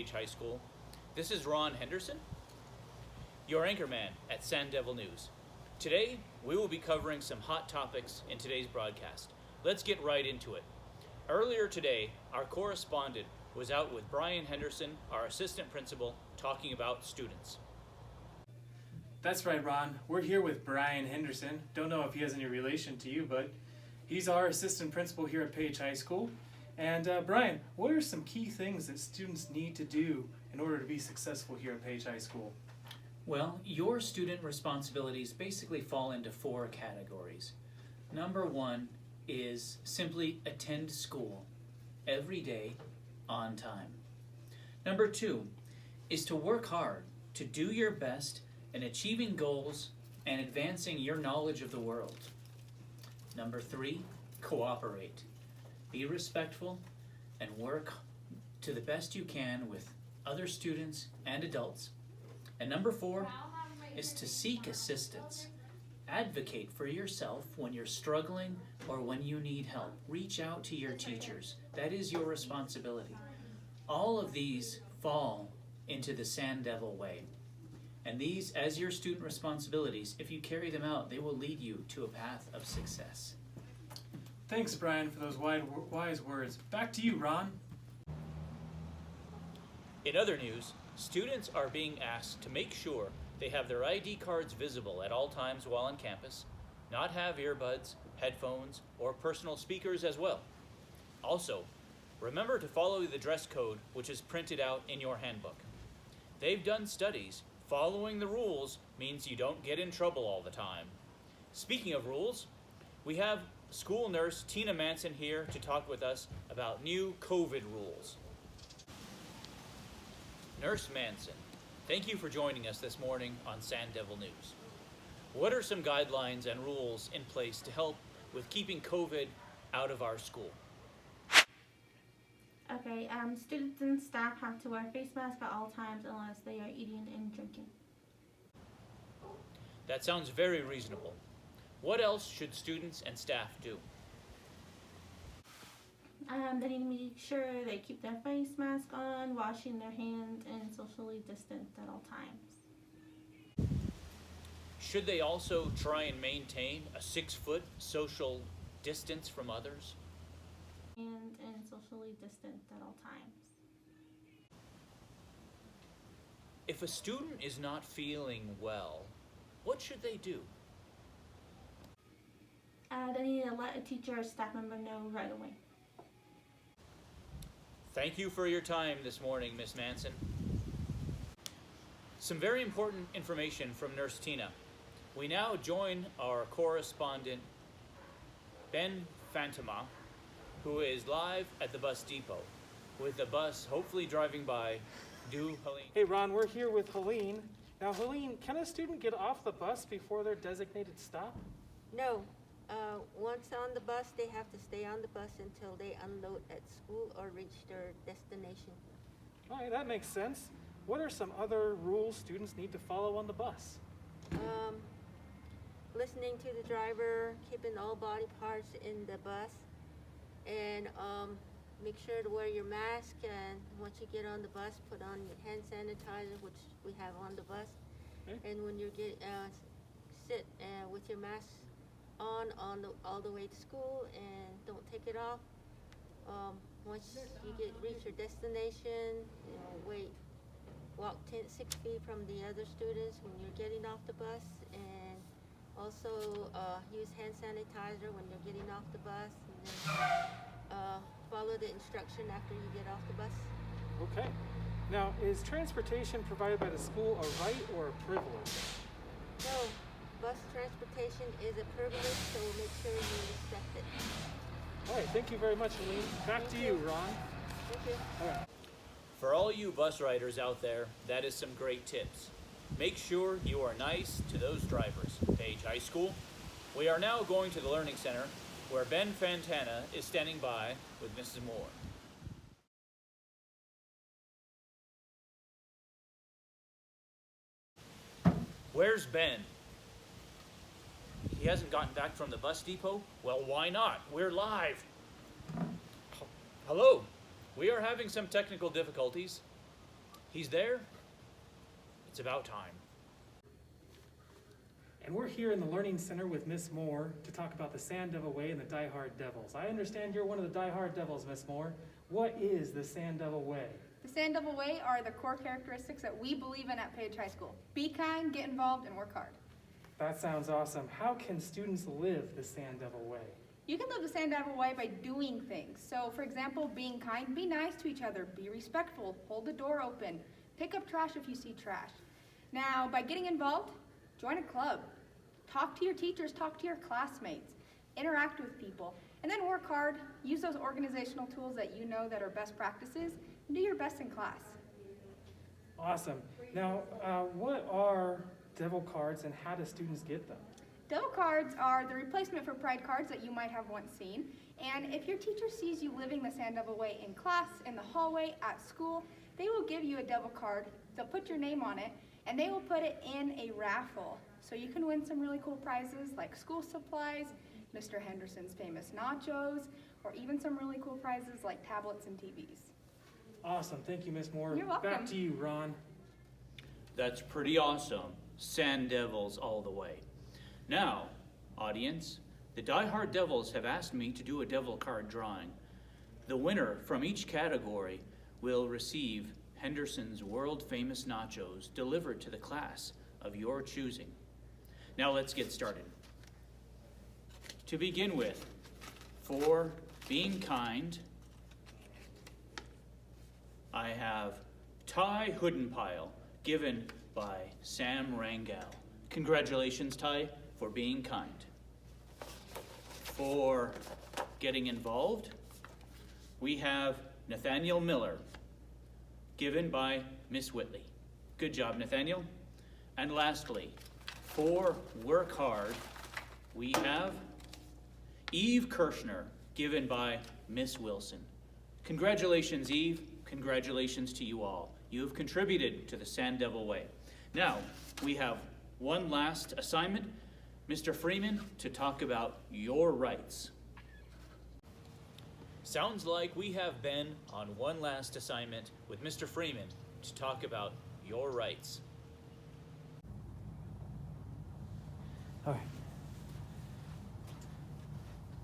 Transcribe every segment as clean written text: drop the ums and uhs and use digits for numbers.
Page High School. This is Ron Henderson, your anchorman at Sand Devil News. Today, we will be covering some hot topics in today's broadcast. Let's get right into it. Earlier today, our correspondent was out with Brian Henderson, our assistant principal, talking about students. That's right, Ron. We're here with Brian Henderson. Don't know if he has any relation to you, but he's our assistant principal here at Page High School. And Brian, what are some key things that students need to do in order to be successful here at Page High School? Well, your student responsibilities basically fall into 4 categories. Number 1 is simply attend school every day on time. Number 2 is to work hard, to do your best in achieving goals and advancing your knowledge of the world. Number 3, cooperate. Be respectful and work to the best you can with other students and adults. And number 4 is to seek assistance. Advocate for yourself when you're struggling or when you need help. Reach out to your teachers. That is your responsibility. All of these fall into the Sand Devil way. And these, as your student responsibilities, if you carry them out, they will lead you to a path of success. Thanks, Brian, for those wise words. Back to you, Ron. In other news, students are being asked to make sure they have their ID cards visible at all times while on campus, not have earbuds, headphones, or personal speakers as well. Also, remember to follow the dress code which is printed out in your handbook. They've done studies. Following the rules means you don't get in trouble all the time. Speaking of rules, we have school nurse Tina Manson here to talk with us about new COVID rules. Nurse Manson, thank you for joining us this morning on Sand Devil News. What are some guidelines and rules in place to help with keeping COVID out of our school? Okay, students and staff have to wear face masks at all times unless they are eating and drinking. That sounds very reasonable. What else should students and staff do? They need to make sure they keep their face mask on, washing their hands, and socially distant at all times. Should they also try and maintain a 6-foot social distance from others? And socially distant at all times. If a student is not feeling well, what should they do? They need to let a teacher or staff member know right away. Thank you for your time this morning, Miss Manson. Some very important information from Nurse Tina. We now join our correspondent, Ben Fantoma, who is live at the bus depot, with the bus hopefully driving by due Helene. Hey, Ron, we're here with Helene. Now, Helene, can a student get off the bus before their designated stop? No. Once on the bus, they have to stay on the bus until they unload at school or reach their destination. All right, that makes sense. What are some other rules students need to follow on the bus? Listening to the driver, keeping all body parts in the bus, and make sure to wear your mask, and once you get on the bus, put on your hand sanitizer, which we have on the bus. Okay. And when you sit with your mask on all the way to school, and don't take it off. Once you reach your destination, walk 6 feet from the other students when you're getting off the bus, and also use hand sanitizer when you're getting off the bus, and then follow the instruction after you get off the bus. Okay. Now, is transportation provided by the school a right or a privilege? No, bus transportation is a privilege, so make sure you respect it. All right, thank you very much, Helene. Back to you, Ron. Thank you. All right. For all you bus riders out there, that is some great tips. Make sure you are nice to those drivers. Page High School. We are now going to the Learning Center, where Ben Fantana is standing by with Mrs. Moore. Where's Ben? He hasn't gotten back from the bus depot? Well, why not? We're live. Hello. We are having some technical difficulties. He's there. It's about time. And we're here in the Learning Center with Miss Moore to talk about the Sand Devil Way and the Die Hard Devils. I understand you're one of the Die Hard Devils, Miss Moore. What is the Sand Devil Way? The Sand Devil Way are the core characteristics that we believe in at Page High School. Be kind, get involved, and work hard. That sounds awesome. How can students live the Sand Devil Way? You can live the Sand Devil Way by doing things. So, for example, being kind, be nice to each other, be respectful, hold the door open, pick up trash if you see trash. Now, by getting involved, join a club. Talk to your teachers, talk to your classmates, interact with people, and then work hard, use those organizational tools that you know that are best practices, and do your best in class. Awesome. Now, what are devil cards and how do students get them? Devil cards are the replacement for pride cards that you might have once seen. And if your teacher sees you living the Sand Devil Way in class, in the hallway, at school, they will give you a devil card. They'll put your name on it, and they will put it in a raffle. So you can win some really cool prizes like school supplies, Mr. Henderson's famous nachos, or even some really cool prizes like tablets and TVs. Awesome. Thank you, Miss Moore. You're welcome. Back to you, Ron. That's pretty awesome. Sand Devils all the way. Now, audience, the Die Hard Devils have asked me to do a devil card drawing. The winner from each category will receive Henderson's world-famous nachos delivered to the class of your choosing. Now let's get started. To begin with, for being kind, I have Ty Hoodenpile, given by Sam Rangel. Congratulations, Ty, for being kind. For getting involved, we have Nathaniel Miller, given by Miss Whitley. Good job, Nathaniel. And lastly, for work hard, we have Eve Kirshner, given by Miss Wilson. Congratulations, Eve. Congratulations to you all. You have contributed to the Sand Devil Way. Now, we have one last assignment, Mr. Freeman, to talk about your rights. Sounds like we have been on one last assignment with Mr. Freeman to talk about your rights. All right.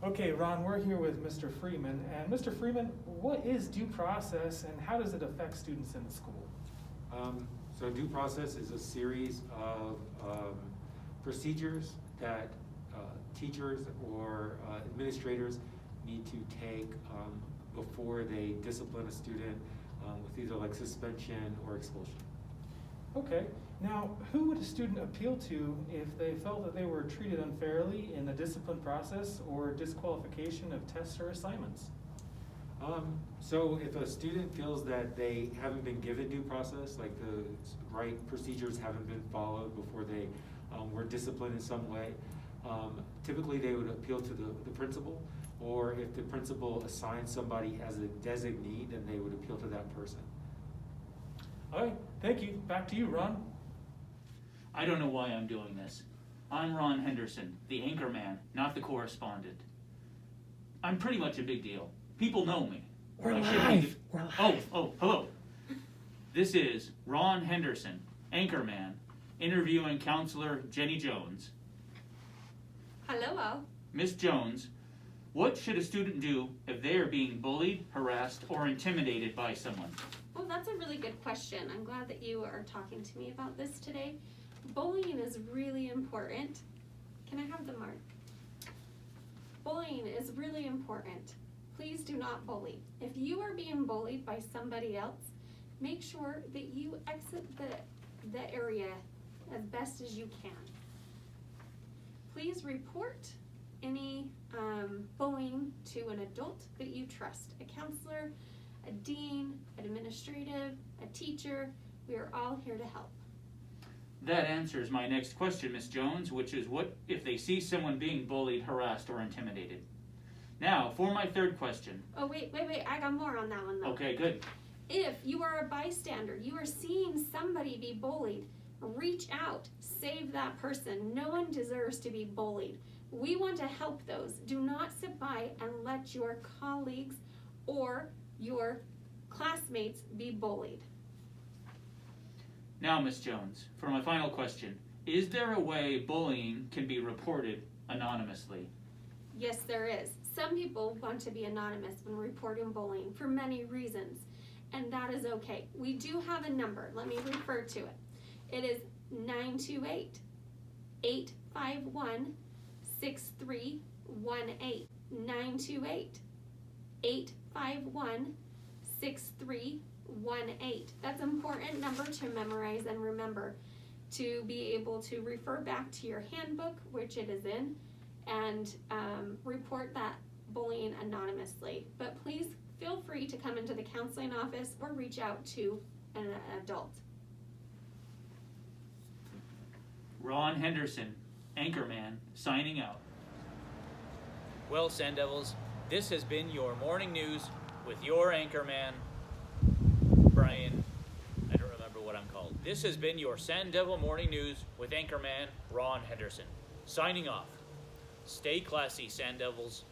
Okay, Ron, we're here with Mr. Freeman. And Mr. Freeman, what is due process and how does it affect students in the school? So due process is a series of procedures that teachers or administrators need to take before they discipline a student with either like suspension or expulsion. Okay. Now, who would a student appeal to if they felt that they were treated unfairly in the discipline process or disqualification of tests or assignments? So if a student feels that they haven't been given due process, like the right procedures haven't been followed before they were disciplined in some way, typically they would appeal to the principal, or if the principal assigns somebody as a designee, then they would appeal to that person. All right, thank you. Back to you, Ron. I don't know why I'm doing this. I'm Ron Henderson, the anchor man, not the correspondent. I'm pretty much a big deal. People know me. We're I should live. be- We're live. Oh, hello. This is Ron Henderson, anchor man, interviewing Counselor Jenny Jones. Hello all. Miss Jones, what should a student do if they are being bullied, harassed, or intimidated by someone? Well, that's a really good question. I'm glad that you are talking to me about this today. Bullying is really important. Can I have the mark? Bullying is really important. Please do not bully. If you are being bullied by somebody else, make sure that you exit the area as best as you can. Please report any bullying to an adult that you trust, a counselor, a dean, an administrative, a teacher. We are all here to help. That answers my next question, Miss Jones, which is what if they see someone being bullied, harassed, or intimidated? Now, for my third question. Oh, wait, I got more on that one though. Okay, good. If you are a bystander, you are seeing somebody be bullied, reach out, save that person. No one deserves to be bullied. We want to help those. Do not sit by and let your colleagues or your classmates be bullied. Now, Miss Jones, for my final question, is there a way bullying can be reported anonymously? Yes, there is. Some people want to be anonymous when reporting bullying for many reasons, and that is okay. We do have a number. Let me refer to it. It is 928-851-6318. 928-851-6318. That's an important number to memorize and remember to be able to refer back to your handbook, which it is in, and report that bullying anonymously. But please feel free to come into the counseling office or reach out to an adult. Ron Henderson, Anchorman, signing out. Well, Sand Devils, this has been your morning news with your anchorman, Brian. I don't remember what I'm called. This has been your Sand Devil morning news with anchorman Ron Henderson. Signing off. Stay classy, Sand Devils.